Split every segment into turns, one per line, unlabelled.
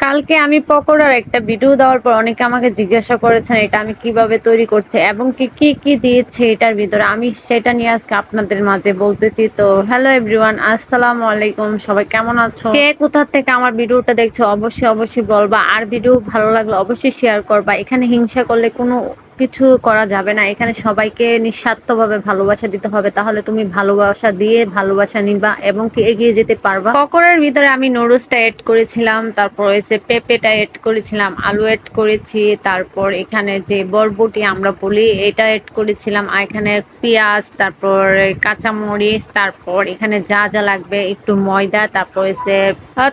কালকে আমি পকোড়ার একটা ভিডিও দেওয়ার পর অনেকে আমাকে জিজ্ঞাসা করেছেন এটা আমি কিভাবে তৈরি করছি এবং কি দিয়েছে এটার ভিতরে। আমি সেটা নিয়ে আজকে আপনাদের মাঝে বলতেছি। তো হ্যালো এভরিওয়ান, আসসালামু আলাইকুম। সবাই কেমন আছো? কে কোথা থেকে আমার ভিডিওটা দেখছো অবশ্যই বলবা। আর ভিডিও ভালো লাগলে অবশ্যই শেয়ার করবা। এখানে হিংসা করলে কোনো কিছু করা যাবে না। এখানে সবাইকে নিঃস্বার্থভাবে ভালোবাসা দিতে হবে, তাহলে তুমি ভালোবাসা দিয়ে ভালোবাসা নিবা এবং কি এগিয়ে যেতে পারবা। পকোড়ার ভিতরে আমি নুডলসটা এড করেছিলাম, তারপর এসে পেঁপেটা এড করেছিলাম, আলু এড করেছি, তারপর এখানে যে বরবটি আমরা বলি এটা এড করেছিলাম, আর এখানে পেঁয়াজ, তারপর কাঁচামরিচ, তারপর এখানে যা যা লাগবে একটু ময়দা, তারপর এসে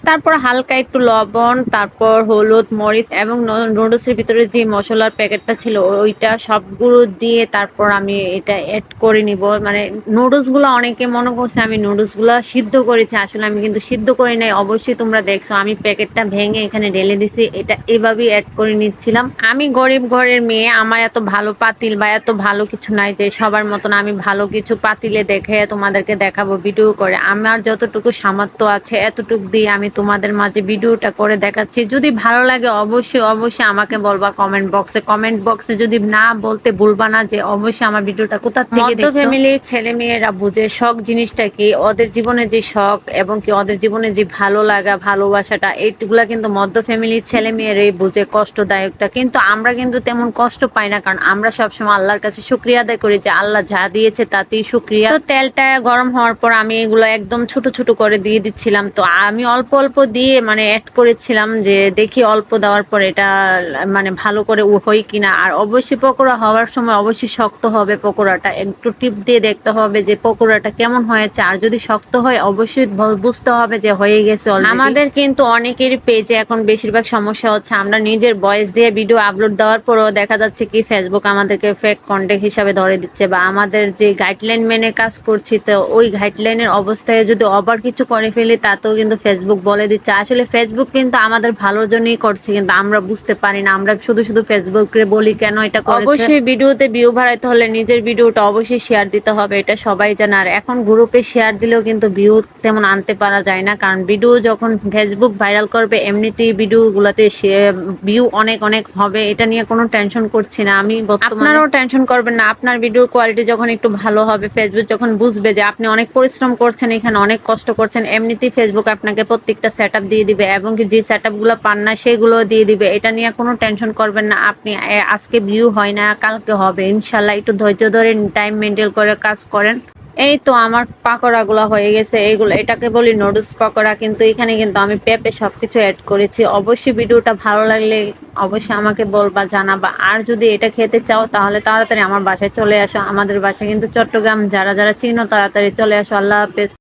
তারপর হালকা একটু লবণ, তারপর হলুদ মরিচ এবং নুডলসের ভিতরে যে মশলার প্যাকেটটা ছিল ওইটা সবগুলো দিয়ে তারপর আমি এটা এড করে নিব। মানে নুডলস গুলা অনেকে মনে করছে আমি নুডলস গুলা সিদ্ধ করেছি, আসলে আমি কিন্তু সিদ্ধ করি নাই। অবশ্যই তোমরা দেখছো আমি প্যাকেটটা ভেঙে এখানে ঢেলে দিছি, এটা এভাবেই অ্যাড করে নিচ্ছিলাম। আমি গরিব ঘরের মেয়ে, আমার এত ভালো পাতিল বা এত ভালো কিছু নাই যে সবার মতন আমি ভালো কিছু পাতিলে দেখে তোমাদেরকে দেখাবো ভিডিও করে। আমার যতটুকু সামর্থ্য আছে এতটুকু দিয়ে আমি তোমাদের মাঝে ভিডিওটা করে দেখাচ্ছি। যদি ভালো লাগে অবশ্যই আমাকে বলবা কমেন্ট বক্সে যদি না বলতে ভুলবা না যে অবশ্যই আমার ভিডিওটা কোথা থেকে দেখছো। মধ্য ফ্যামিলির ছেলে মেয়েরা বুঝে শখ জিনিসটা কি, ওদের জীবনে যে শখ এবং কি ওদের জীবনে যে ভালো লাগা ভালোবাসাটা এইগুলা কিন্তু মধ্য ফ্যামিলির ছেলে মেয়েরাই বুঝে কষ্টদায়কটা। কিন্তু আমরা কিন্তু তেমন কষ্ট পাই না, কারণ আমরা সবসময় আল্লাহর কাছে শুকরিয়া আদায় করি যে আল্লাহ যা দিয়েছে তাতেই শুকরিয়া। তো তেলটা গরম হওয়ার পর আমি এগুলো একদম ছোট ছোট করে দিয়ে দিচ্ছিলাম। তো আমি অল্প অল্প দিয়ে মানে অ্যাড করেছিলাম যে দেখি অল্প দেওয়ার পর এটা মানে ভালো করে হয় কিনা। আর অবশ্যই পকোড়া হওয়ার সময় অবশ্যই শক্ত হবে, পকোড়াটা একটু টিপ দিয়ে দেখতে হবে যে পকোড়াটা কেমন হয়েছে। আর যদি শক্ত হয় অবশ্যই বুঝতে হবে যে হয়ে গেছে অলরেডি। আমাদের কিন্তু অনেকের পেজে এখন বেশিরভাগ সমস্যা হচ্ছে আমরা নিজের ভয়েস দিয়ে ভিডিও আপলোড দেওয়ার পরও দেখা যাচ্ছে কি ফেসবুক আমাদেরকে ফেক কন্টেন্ট হিসাবে ধরে দিচ্ছে, বা আমাদের যে গাইডলাইন মেনে কাজ করছি তো ওই গাইডলাইনের অবস্থায় যদি ওভার কিছু করে ফেলি তাতেও কিন্তু ফেসবুক বলে দিচ্ছে। আসলে ফেসবুক কিন্তু আমাদের ভালোর জন্যই করছে, কিন্তু আমরা বুঝতে পারি না। আমরা শুধু ফেসবুকে বলি কেন এটা করেছে। অবশ্যই ভিডিওতে ভিউ বাড়াইতে হলে নিজের ভিডিওটা অবশ্যই শেয়ার দিতে হবে, এটা সবাই জানে। আর এখন গ্রুপে শেয়ার দিলেও কিন্তু ভিউ তেমন আনতে পারা যায় না, কারণ ভিডিও যখন ফেসবুক ভাইরাল করবে এমনিতেই ভিডিওগুলোতে ভিউ অনেক অনেক হবে, এটা নিয়ে কোনো টেনশন করছি না আমি বর্তমানে। আপনারাও টেনশন করবেন না, আপনার ভিডিওর কোয়ালিটি যখন একটু ভালো হবে ফেসবুক যখন বুঝবে যে আপনি অনেক পরিশ্রম করছেন এখানে অনেক কষ্ট করছেন, এমনিতেই ফেসবুক আপনাকে প্রত্যেকটা সেটআপ দিয়ে দিবে এবং যে সেটআপ গুলো পান না সেগুলো দিয়ে দিবে। এটা নিয়ে কোনো টেনশন করবেন না আপনি। আজকে ভিউ হয় না কালকে হবে ইনশাল্লাহ, একটু ধৈর্য ধরে টাইম মেনটেন করে কাজ করেন। এই তো আমার পাকোড়া গুলা হয়ে গেছে, এইগুলো এটাকে বলি নুডলস পাকোড়া, কিন্তু এখানে কিন্তু আমি পেঁপে সবকিছু অ্যাড করেছি। অবশ্যই ভিডিওটা ভালো লাগলে অবশ্যই আমাকে বলবা জানাবা। আর যদি এটা খেতে চাও তাহলে তাড়াতাড়ি আমার বাসায় চলে আসো। আমাদের বাসায় কিন্তু চট্টগ্রাম, যারা যারা চিনো তাড়াতাড়ি চলে আসো। আল্লাহ হাফেজ।